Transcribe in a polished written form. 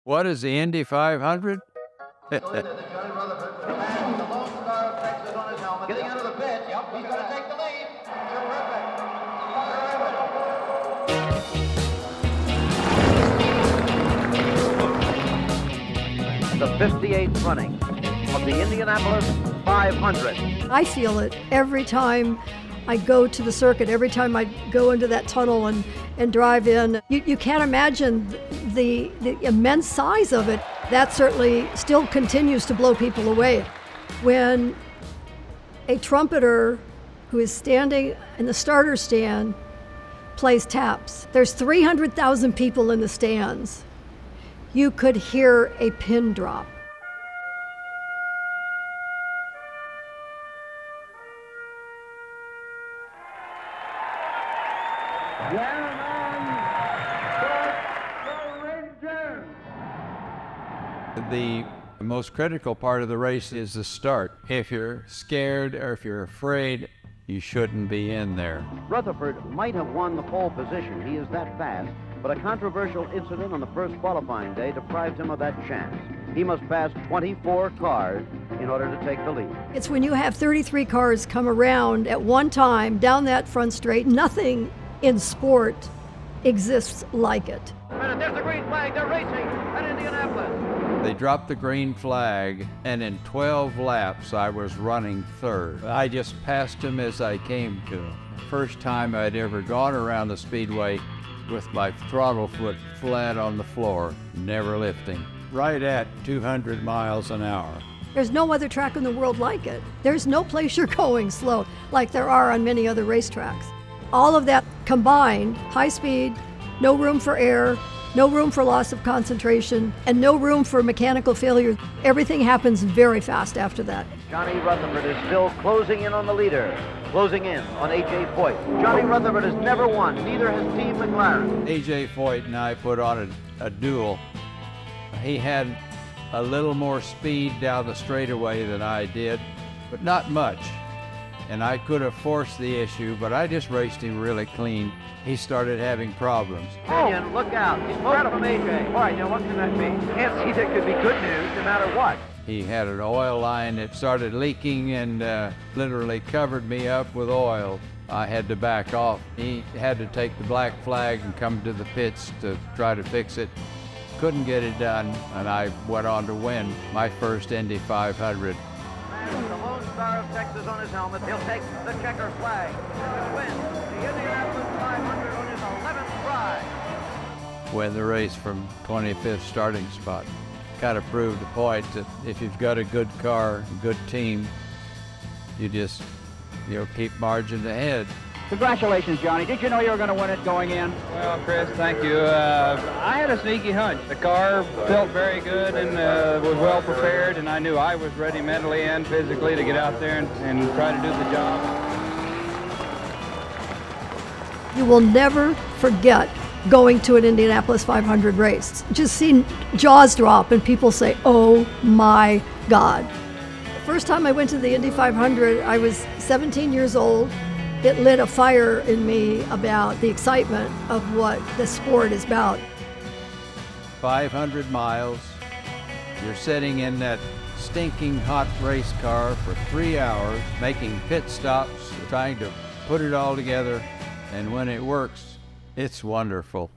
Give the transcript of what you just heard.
What is the Indy 500? Johnny Rutherford, and the Lone Star of Texas on his helmet. Getting out of the pit. Yep, he's going to take the lead. Terrific. The 58th running of the Indianapolis 500. I feel it every time I go to the circuit, every time I go into that tunnel and drive in. You can't imagine the immense size of it. That certainly still continues to blow people away. When a trumpeter who is standing in the starter stand plays taps, there's 300,000 people in the stands. You could hear a pin drop. The most critical part of the race is the start. If you're scared or if you're afraid, you shouldn't be in there. Rutherford might have won the pole position. He is that fast, but a controversial incident on the first qualifying day deprived him of that chance. He must pass 24 cars in order to take the lead. It's when you have 33 cars come around at one time down that front straight. Nothing in sport exists like it. There's the green flag. They're racing at Indianapolis. They dropped the green flag, and in 12 laps, I was running third. I just passed him as I came to him. First time I'd ever gone around the speedway with my throttle foot flat on the floor, never lifting, right at 200 miles an hour. There's no other track in the world like it. There's no place you're going slow like there are on many other racetracks. All of that combined, high speed, no room for air, no room for loss of concentration, and no room for mechanical failure. Everything happens very fast after that. Johnny Rutherford is still closing in on the leader, closing in on A.J. Foyt. Johnny Rutherford has never won, neither has Team McLaren. A.J. Foyt and I put on a duel. He had a little more speed down the straightaway than I did, but not much. And I could have forced the issue, but I just raced him really clean. He started having problems. Kenyon, look out. He's smoke from AJ. All right, now what can that mean? Can't see that could be good news no matter what. He had an oil line that started leaking and literally covered me up with oil. I had to back off. He had to take the black flag and come to the pits to try to fix it. Couldn't get it done, and I went on to win my first Indy 500. And the Lone Star of Texas on his helmet. He'll take the checker flag and win the Indianapolis 500 on his 11th try. Win the race from 25th starting spot. Kind of proved the point that if you've got a good car, a good team, you just, keep marching ahead. Congratulations, Johnny. Did you know you were going to win it going in? Well, Chris, thank you. I had a sneaky hunch. The car felt very good and was well prepared, and I knew I was ready mentally and physically to get out there and try to do the job. You will never forget going to an Indianapolis 500 race. Just see jaws drop and people say, oh my God. The first time I went to the Indy 500, I was 17 years old. It lit a fire in me about the excitement of what the sport is about. 500 miles, you're sitting in that stinking hot race car for 3 hours, making pit stops, trying to put it all together, and when it works, it's wonderful.